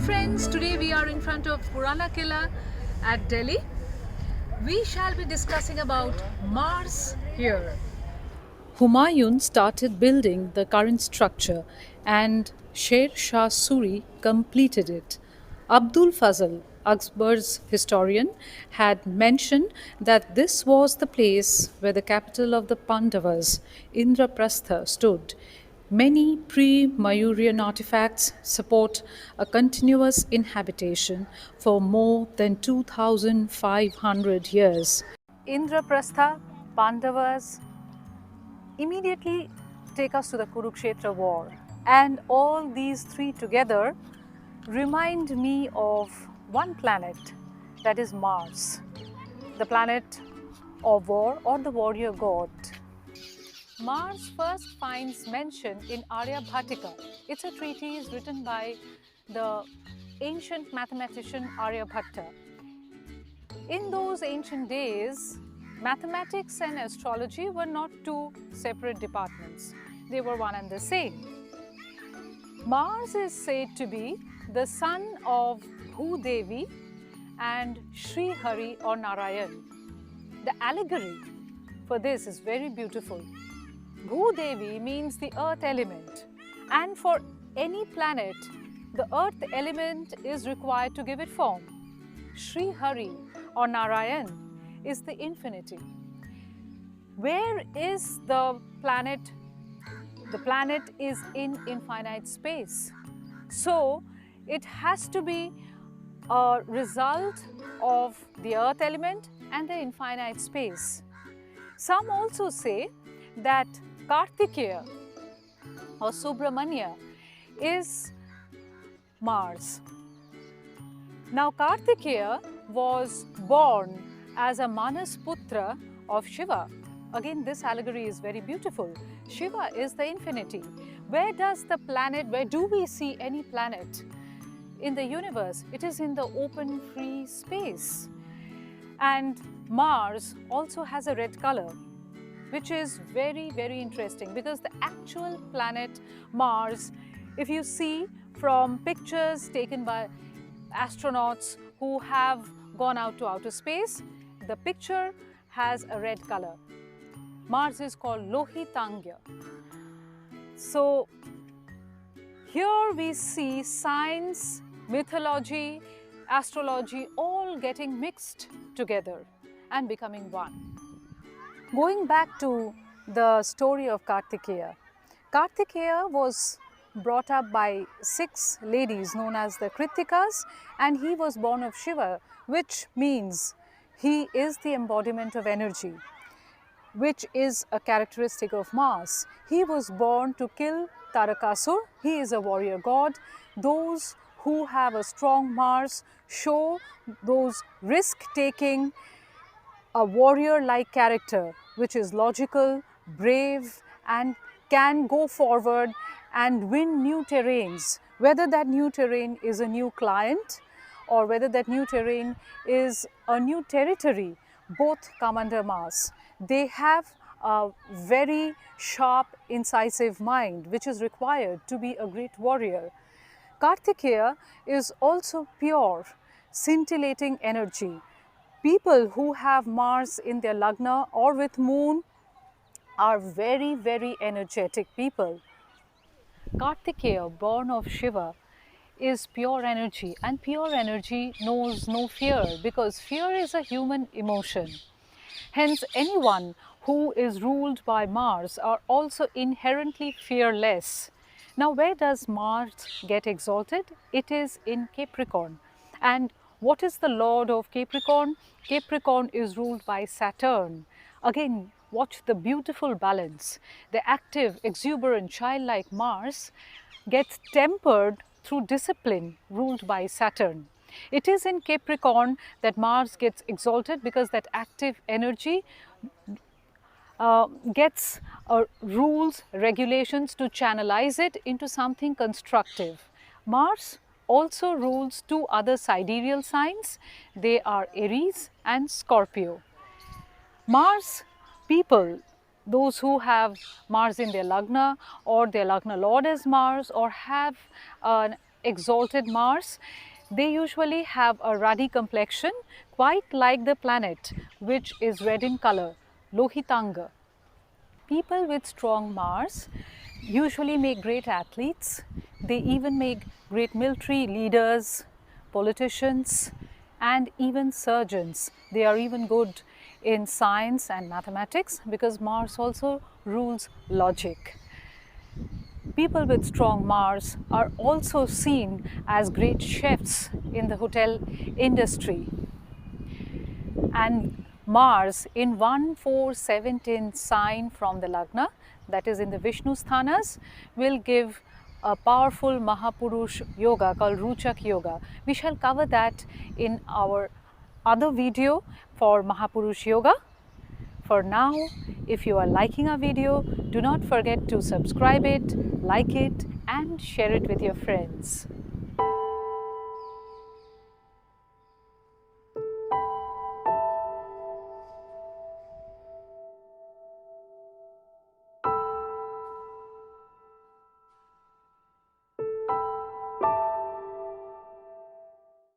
friends, today we are in front of Purana Killa at Delhi. We shall be discussing about Mars here. Humayun started building the current structure and Sher Shah Suri completed it. Abdul Fazl, Akbar's historian, had mentioned that this was the place where the capital of the Pandavas, Indraprastha, stood. Many pre Mayuryan artifacts support a continuous inhabitation for more than 2500 years. Indraprastha, Pandavas, immediately take us to the Kurukshetra war. And all these three together remind me of one planet, that is Mars, the planet of war or the warrior god. Mars first finds mention in Aryabhatika. It's a treatise written by the ancient mathematician Aryabhatta. In those ancient days, mathematics and astrology were not two separate departments. They were one and the same. Mars is said to be the son of Bhudevi and Sri Hari or Narayan. The allegory for this is very beautiful. Bhudevi means the earth element, and for any planet, the earth element is required to give it form. Sri Hari or Narayan is the infinity. Where is the planet? The planet is in infinite space. So it has to be a result of the earth element and the infinite space. Some also say that Kartikeya or Subramanya is Mars. Now Kartikeya was born as a Manas Putra of Shiva. Again, this allegory is very beautiful. Shiva is the infinity. Where do we see any planet in the universe? It is in the open, free space. And Mars also has a red color, which is very, very interesting because the actual planet Mars, if you see from pictures taken by astronauts who have gone out to outer space, the picture has a red color. Mars is called Lohitangya. So here we see science, mythology, astrology all getting mixed together and becoming one. Going back to the story of Kartikeya. Kartikeya was brought up by 6 ladies known as the Kritikas, and he was born of Shiva, which means he is the embodiment of energy, which is a characteristic of Mars. He was born to kill Tarakasur. He is a warrior god. Those who have a strong Mars show those risk-taking, a warrior-like character, which is logical, brave, and can go forward and win new terrains. Whether that new terrain is a new client or whether that new terrain is a new territory, both come under Mars. They have a very sharp, incisive mind, which is required to be a great warrior. Kartikeya is also pure, scintillating energy. People who have Mars in their Lagna or with Moon are very, very energetic people. Kartikeya, born of Shiva, is pure energy, and pure energy knows no fear because fear is a human emotion. Hence, anyone who is ruled by Mars are also inherently fearless. Now, where does Mars get exalted? It is in Capricorn. And what is the lord of Capricorn? Capricorn is ruled by Saturn. Again, watch the beautiful balance. The active, exuberant, childlike Mars gets tempered through discipline, ruled by Saturn. It is in Capricorn that Mars gets exalted because that active energy gets rules, regulations to channelize it into something constructive. Mars also rules 2 other sidereal signs. They are Aries and Scorpio. Mars people, those who have Mars in their Lagna or their Lagna Lord as Mars or have an exalted Mars, they usually have a ruddy complexion, quite like the planet, which is red in color, Lohitanga. People with strong Mars usually make great athletes. They even make great military leaders, politicians, and even surgeons. They are even good in science and mathematics because Mars also rules logic. People with strong Mars are also seen as great chefs in the hotel industry. And Mars in 1-4-17 sign from the Lagna, that is in the Vishnu Sthanas, will give a powerful Mahapurush yoga called Ruchak Yoga. We shall cover that in our other video for Mahapurush Yoga. For now, if you are liking our video, do not forget to subscribe it, like it, and share it with your friends.